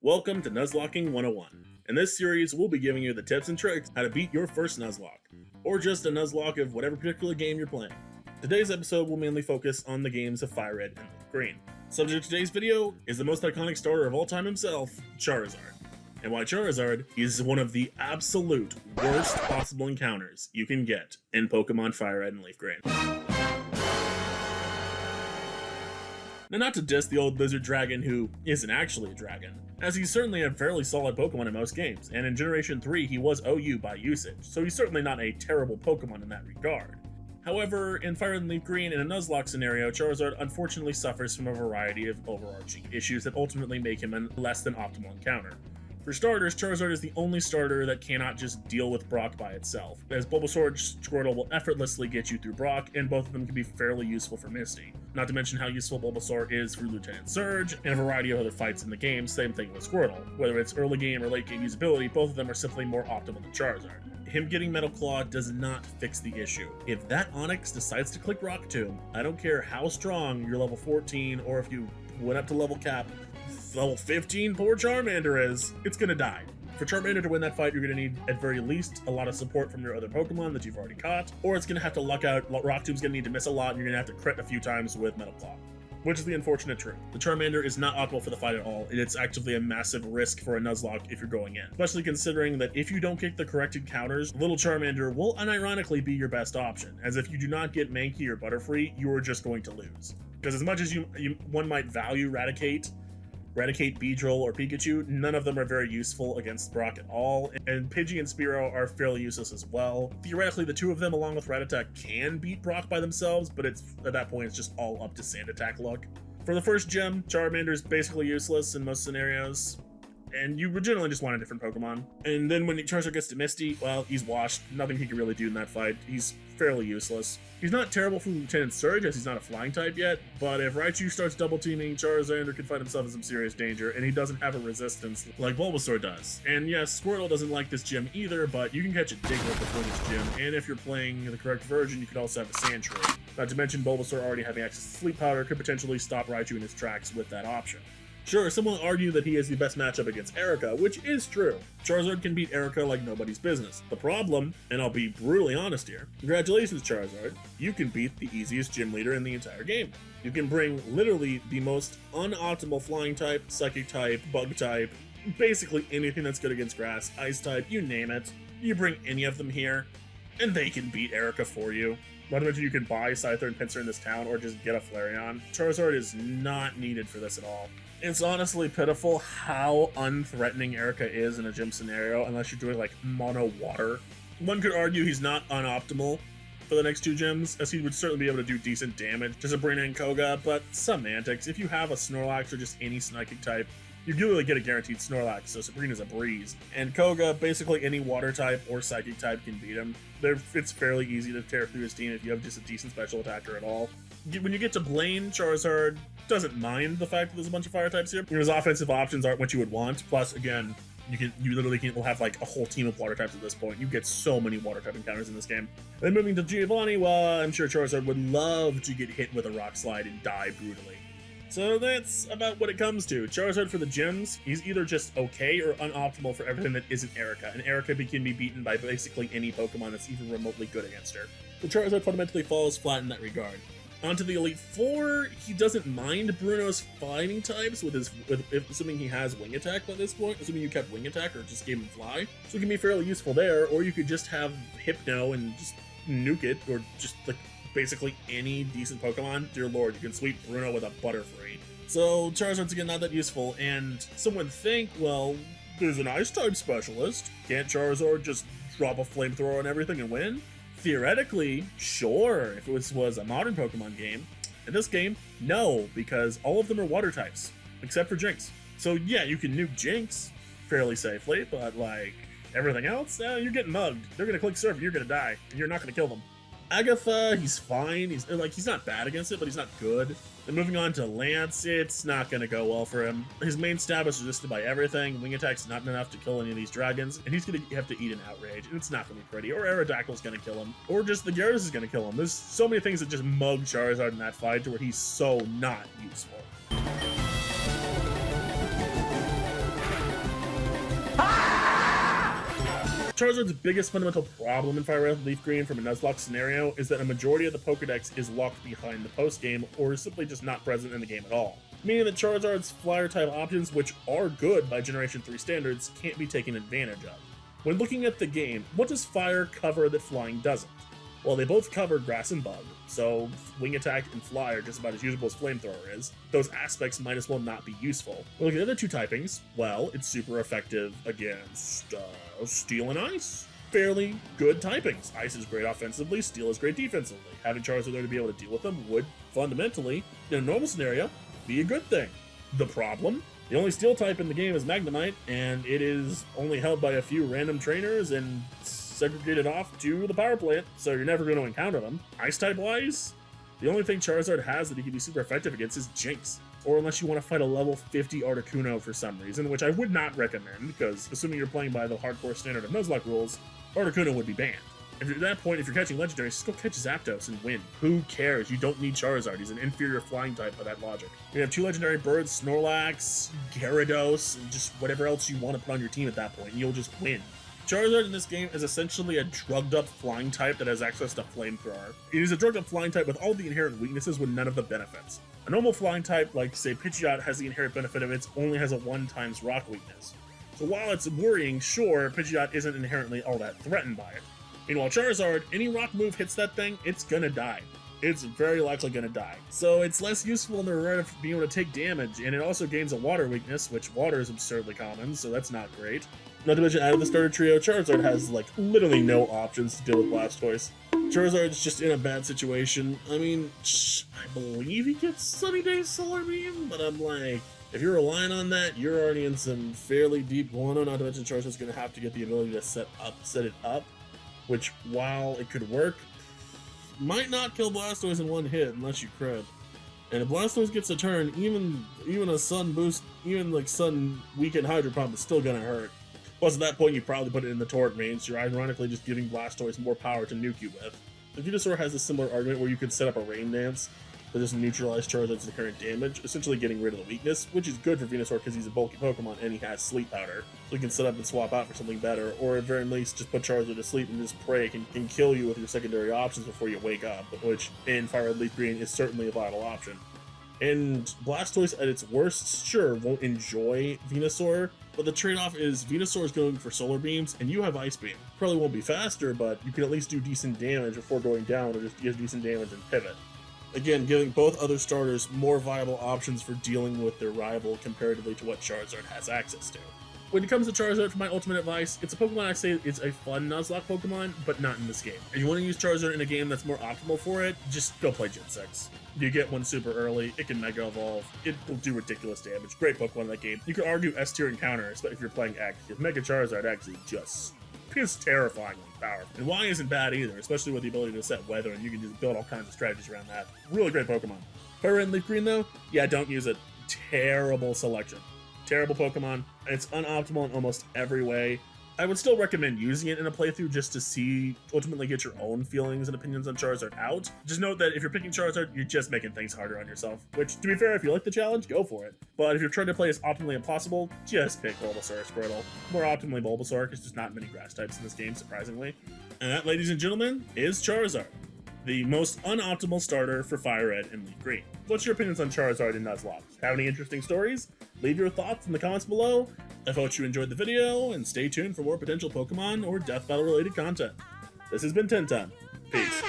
Welcome to Nuzlocking 101. In this series, we'll be giving you the tips and tricks how to beat your first Nuzlocke, or just a Nuzlocke of whatever particular game you're playing. Today's episode will mainly focus on the games of Fire Red and Leaf Green. Subject of today's video is the most iconic starter of all time himself, Charizard. And why Charizard is one of the absolute worst possible encounters you can get in Pokemon Fire Red and Leaf Green. Now, not to diss the old lizard dragon who isn't actually a dragon, as he's certainly a fairly solid Pokemon in most games, and in Generation 3 he was OU by usage, so he's certainly not a terrible Pokemon in that regard. However, in Fire Red and Leaf Green, in a Nuzlocke scenario, Charizard unfortunately suffers from a variety of overarching issues that ultimately make him a less than optimal encounter. For starters, Charizard is the only starter that cannot just deal with Brock by itself, as Bulbasaur and Squirtle will effortlessly get you through Brock, and both of them can be fairly useful for Misty. Not to mention how useful Bulbasaur is for Lieutenant Surge, and a variety of other fights in the game, same thing with Squirtle. Whether it's early game or late game usability, both of them are simply more optimal than Charizard. Him getting Metal Claw does not fix the issue. If that Onix decides to click Rock Tomb, I don't care how strong you're level 14, or if you went up to level cap, level 15 poor Charmander is, it's gonna die. For Charmander to win that fight, you're gonna need, at very least, a lot of support from your other Pokemon that you've already caught, or it's gonna have to luck out. Rock Tomb's gonna need to miss a lot, and you're gonna have to crit a few times with Metal Claw, which is the unfortunate truth. The Charmander is not optimal for the fight at all, and it's actually a massive risk for a Nuzlocke if you're going in, especially considering that if you don't get the correct encounters, little Charmander will unironically be your best option, as if you do not get Mankey or Butterfree, you are just going to lose. Because as much as one might value Raticate, Beedrill, or Pikachu, none of them are very useful against Brock at all, and Pidgey and Spearow are fairly useless as well. Theoretically, the two of them, along with Rattata, can beat Brock by themselves, but at that point, it's just all up to Sand Attack luck. For the first gym, Charmander is basically useless in most scenarios, and you generally just want a different Pokemon. And then when Charizard gets to Misty, well, he's washed. Nothing he can really do in that fight. He's fairly useless. He's not terrible for Lieutenant Surge, as he's not a flying type yet, but if Raichu starts double teaming, Charizard could find himself in some serious danger, and he doesn't have a resistance like Bulbasaur does. And yes, Squirtle doesn't like this gym either, but you can catch a Diglett before this gym, and if you're playing the correct version, you could also have a Sandshrew. Not to mention Bulbasaur already having access to Sleep Powder could potentially stop Raichu in his tracks with that option. Sure, some will argue that he has the best matchup against Erica, which is true. Charizard can beat Erica like nobody's business. The problem, and I'll be brutally honest here, congratulations Charizard, you can beat the easiest gym leader in the entire game. You can bring literally the most unoptimal flying type, psychic type, bug type, basically anything that's good against grass, ice type, you name it. You bring any of them here, and they can beat Erica for you. Not to mention you can buy Scyther and Pinsir in this town, or just get a Flareon. Charizard is not needed for this at all. It's honestly pitiful how unthreatening Erica is in a gym scenario, unless you're doing like mono water. One could argue he's not unoptimal for the next two gyms, as he would certainly be able to do decent damage to Sabrina and Koga, but semantics. If you have a Snorlax or just any psychic type, you really get a guaranteed Snorlax, so Sabrina's a breeze. And Koga, basically any water type or psychic type can beat him. It's fairly easy to tear through his team if you have just a decent special attacker at all. When you get to Blaine, Charizard doesn't mind the fact that there's a bunch of fire types here. His offensive options aren't what you would want. Plus, again, you literally will have like a whole team of water types at this point. You get so many water type encounters in this game. Then moving to Giovanni, well, I'm sure Charizard would love to get hit with a rock slide and die brutally. So that's about what it comes to. Charizard for the gyms, he's either just okay or unoptimal for everything that isn't Erica, and Erica can be beaten by basically any Pokemon that's even remotely good against her. So Charizard fundamentally falls flat in that regard. Onto the Elite Four, he doesn't mind Bruno's fighting types, assuming he has Wing Attack by this point, assuming you kept Wing Attack or just gave him Fly. So it can be fairly useful there, or you could just have Hypno and just nuke it, or just like basically any decent Pokemon. Dear Lord, you can sweep Bruno with a Butterfree. So Charizard's again not that useful, and some would think, well, there's an Ice type specialist. Can't Charizard just drop a flamethrower on everything and win? Theoretically, sure, if it was a modern Pokemon game. In this game, no, because all of them are water types, except for Jinx. So yeah, you can nuke Jinx fairly safely, but like everything else, you're getting mugged. They're gonna click serve, you're gonna die, and you're not gonna kill them. Agatha, he's fine. He's not bad against it, but he's not good. And moving on to Lance, it's not going to go well for him. His main stab is resisted by everything. Wing Attack's not enough to kill any of these dragons, and he's going to have to eat an Outrage, and it's not going to be pretty. Or Aerodactyl's going to kill him, or just the Gyarados is going to kill him. There's so many things that just mug Charizard in that fight to where he's so not useful. Charizard's biggest fundamental problem in Fire Red Leaf Green from a Nuzlocke scenario is that a majority of the Pokédex is locked behind the post-game or is simply just not present in the game at all. Meaning that Charizard's flyer-type options, which are good by Generation 3 standards, can't be taken advantage of. When looking at the game, what does Fire cover that Flying doesn't? Well, they both cover Grass and Bug, so Wing Attack and Fly are just about as usable as Flamethrower is. Those aspects might as well not be useful. When looking at the other two typings, well, it's super effective against Steel and Ice. Fairly good typings. Ice is great offensively, Steel is great defensively. Having Charizard there to be able to deal with them would, fundamentally, in a normal scenario, be a good thing. The problem? The only Steel type in the game is Magnemite, and it is only held by a few random trainers and segregated off to the power plant, so you're never going to encounter them. Ice type wise, the only thing Charizard has that he can be super effective against is Jinx. Or unless you want to fight a level 50 Articuno for some reason, which I would not recommend, because assuming you're playing by the hardcore standard of Nuzlocke rules, Articuno would be banned. If you're at that point, if you're catching legendaries, just go catch Zapdos and win. Who cares? You don't need Charizard. He's an inferior flying type by that logic. You have two legendary birds, Snorlax, Gyarados, and just whatever else you want to put on your team at that point, and you'll just win. Charizard in this game is essentially a drugged-up flying type that has access to Flamethrower. It is a drugged-up flying type with all the inherent weaknesses with none of the benefits. A normal flying type, like, say, Pidgeot, has the inherent benefit of it only has a 1x rock weakness. So while it's worrying, sure, Pidgeot isn't inherently all that threatened by it. Meanwhile, Charizard, any rock move hits that thing, it's gonna die. It's very likely gonna die. So it's less useful in the regard of being able to take damage, and it also gains a water weakness, which water is absurdly common, so that's not great. Not to mention, out of the starter trio, Charizard has, like, literally no options to deal with Blastoise. Charizard's just in a bad situation. I mean, I believe he gets Sunny Day Solar Beam, but I'm like, if you're relying on that, you're already in some fairly deep guano, not to mention Charizard's gonna have to get the ability to set it up, which, while it could work, might not kill Blastoise in one hit unless you crit. And if Blastoise gets a turn, even a Sun boost, even like Sun weakened Hydro Pump is still gonna hurt. Plus, at that point, you probably put it in the Torque range, so you're ironically just giving Blastoise more power to nuke you with. The Venusaur has a similar argument where you could set up a Rain Dance to just neutralize Charizard's inherent damage, essentially getting rid of the weakness, which is good for Venusaur because he's a bulky Pokemon and he has Sleep Powder. So you can set up and swap out for something better, or at very least just put Charizard to sleep and just pray it can kill you with your secondary options before you wake up, which in Fire Red Leaf Green is certainly a viable option. And Blastoise at its worst, sure, won't enjoy Venusaur, but the trade-off is Venusaur is going for Solar Beams, and you have Ice Beam. Probably won't be faster, but you can at least do decent damage before going down, or just give decent damage and pivot. Again, giving both other starters more viable options for dealing with their rival comparatively to what Charizard has access to. When it comes to Charizard, for my ultimate advice, it's a Pokemon I say it's a fun Nuzlocke Pokemon, but not in this game. If you want to use Charizard in a game that's more optimal for it, just go play Gen 6. You get one super early, it can Mega Evolve, it will do ridiculous damage. Great Pokemon in that game. You could argue S-tier encounter, especially if you're playing X, because Mega Charizard X is just terrifyingly powerful. And Y isn't bad either, especially with the ability to set weather, and you can just build all kinds of strategies around that. Really great Pokemon. Fire Red and Leaf Green though? Yeah, don't use it. Terrible selection. Terrible Pokemon. It's unoptimal in almost every way. I would still recommend using it in a playthrough just to see, ultimately get your own feelings and opinions on Charizard out. Just note that if you're picking Charizard, you're just making things harder on yourself. Which, to be fair, if you like the challenge, go for it. But if you're trying to play as optimally as possible, just pick Bulbasaur or Squirtle. More optimally Bulbasaur, because there's not many grass types in this game, surprisingly. And that, ladies and gentlemen, is Charizard. The most unoptimal starter for Fire Red and Leaf Green. What's your opinions on Charizard and Nuzlocke? Have any interesting stories? Leave your thoughts in the comments below. I hope you enjoyed the video, and stay tuned for more potential Pokemon or Death Battle related content. This has been Tintin. Peace.